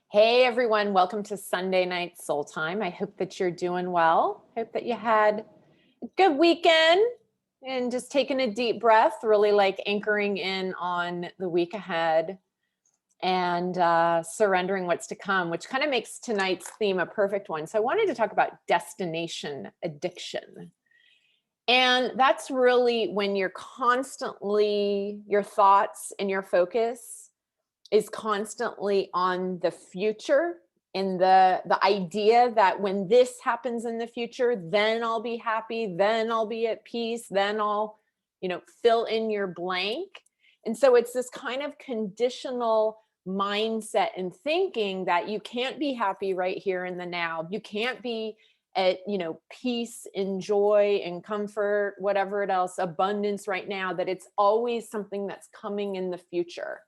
Hey everyone, welcome to Sunday Night Soul Time. I hope that you're doing well. Hope that you had a good weekend and just taking a deep breath, really like anchoring in on the week ahead and surrendering what's to come, which kind of makes tonight's theme a perfect one. So I wanted to talk about destination addiction. And that's really when you're constantly, your thoughts and your focus is constantly on the future and the idea that when this happens in the future, then I'll be happy, then I'll be at peace, then I'll, fill in your blank. And so it's this kind of conditional mindset and thinking that you can't be happy right here in the now. You can't be at, peace and joy and comfort, whatever it else, abundance right now, that it's always something that's coming in the future.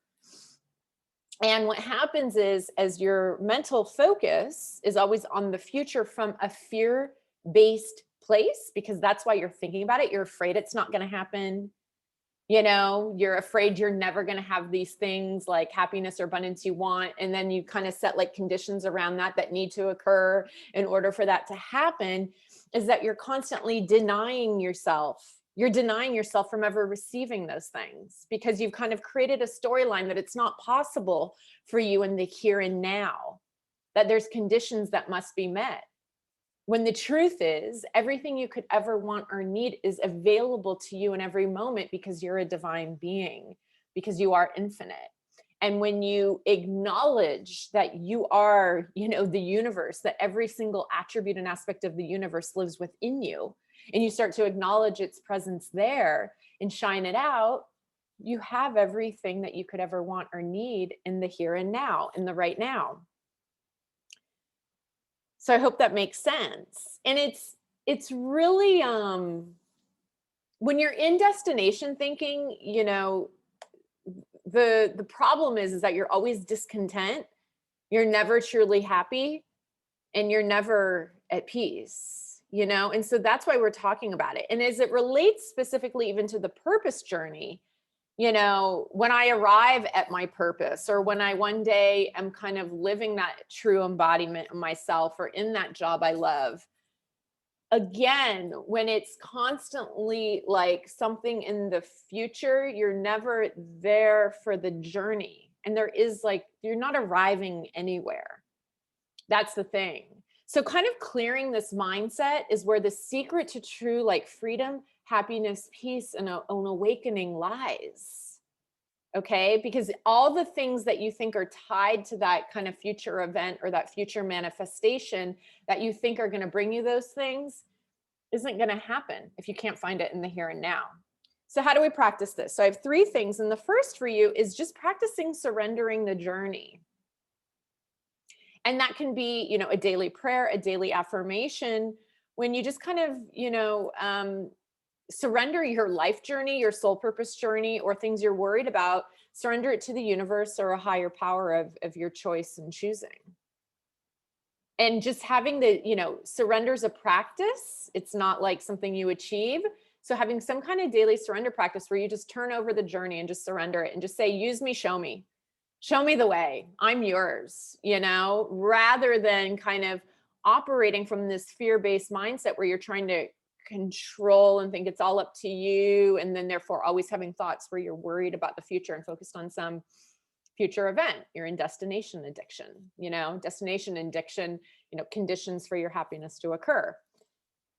And what happens is, as your mental focus is always on the future from a fear-based place, because that's why you're thinking about it, you're afraid it's not going to happen. You're afraid you're never going to have these things like happiness or abundance you want. And then you kind of set like conditions around that need to occur in order for that to happen, is that you're constantly denying yourself. You're denying yourself from ever receiving those things because you've kind of created a storyline that it's not possible for you in the here and now, that there's conditions that must be met. When the truth is, everything you could ever want or need is available to you in every moment because you're a divine being, because you are infinite. And when you acknowledge that you are, the universe, that every single attribute and aspect of the universe lives within you, and you start to acknowledge its presence there and shine it out, you have everything that you could ever want or need in the here and now, in the right now. So I hope that makes sense. And it's really when you're in destination thinking, the problem is that you're always discontent, you're never truly happy, and you're never at peace, and so that's why we're talking about it. And as it relates specifically even to the purpose journey, when I arrive at my purpose, or when I one day am kind of living that true embodiment of myself, or in that job I love, again, when it's constantly like something in the future, you're never there for the journey. And there is like, you're not arriving anywhere. That's the thing. So kind of clearing this mindset is where the secret to true like freedom, happiness, peace, and an awakening lies. Okay, because all the things that you think are tied to that kind of future event or that future manifestation that you think are going to bring you those things isn't going to happen if you can't find it in the here and now. So how do we practice this? So I have 3 things. And the first for you is just practicing surrendering the journey. And that can be, a daily prayer, a daily affirmation, when you just kind of, surrender your life journey, your soul purpose journey, or things you're worried about, surrender it to the universe or a higher power of your choice and choosing. And just having the, surrender's a practice. It's not like something you achieve. So having some kind of daily surrender practice where you just turn over the journey and just surrender it and just say, use me, show me the way, I'm yours, rather than kind of operating from this fear-based mindset where you're trying to control and think it's all up to you. And then therefore always having thoughts where you're worried about the future and focused on some future event. You're in destination addiction, conditions for your happiness to occur.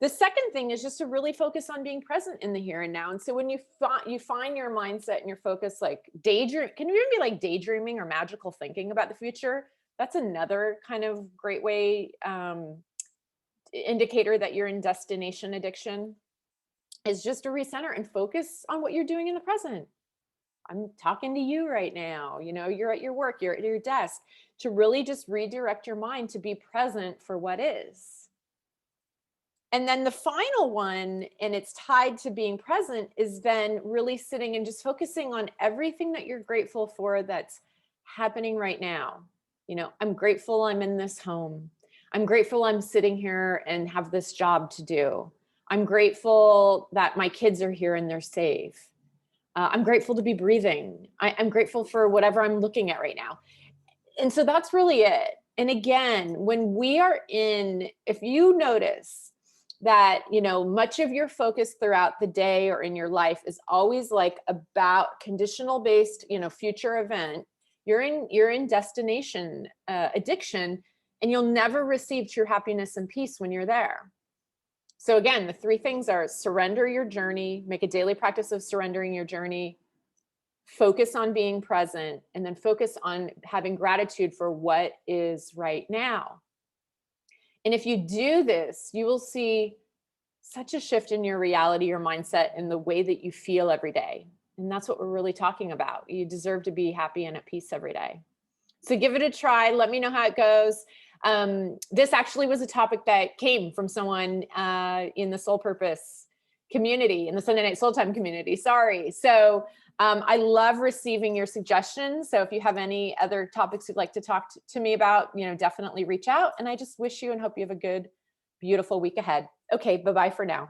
The second thing is just to really focus on being present in the here and now. And so when you find your mindset and your focus like daydream, can you even be like daydreaming or magical thinking about the future? That's another kind of great way, indicator that you're in destination addiction, is just to recenter and focus on what you're doing in the present. I'm talking to you right now, you're at your work, you're at your desk, to really just redirect your mind to be present for what is. And then the final one, and it's tied to being present, is then really sitting and just focusing on everything that you're grateful for that's happening right now. I'm grateful I'm in this home. I'm grateful I'm sitting here and have this job to do. I'm grateful that my kids are here and they're safe. I'm grateful to be breathing. I'm grateful for whatever I'm looking at right now. And so that's really it. And again, when we are if you notice that, much of your focus throughout the day or in your life is always like about conditional based, future event, you're in destination addiction, and you'll never receive true happiness and peace when you're there. So again, the three things are: surrender your journey, make a daily practice of surrendering your journey, focus on being present, and then focus on having gratitude for what is right now. And if you do this, you will see such a shift in your reality, your mindset, and the way that you feel every day. And that's what we're really talking about. You deserve to be happy and at peace every day. So give it a try. Let me know how it goes. This actually was a topic that came from someone in the Soul Purpose community, in the Sunday Night Soul Time community. Sorry. So I love receiving your suggestions. So if you have any other topics you'd like to talk to me about, definitely reach out. And I just wish you and hope you have a good, beautiful week ahead. Okay, bye-bye for now.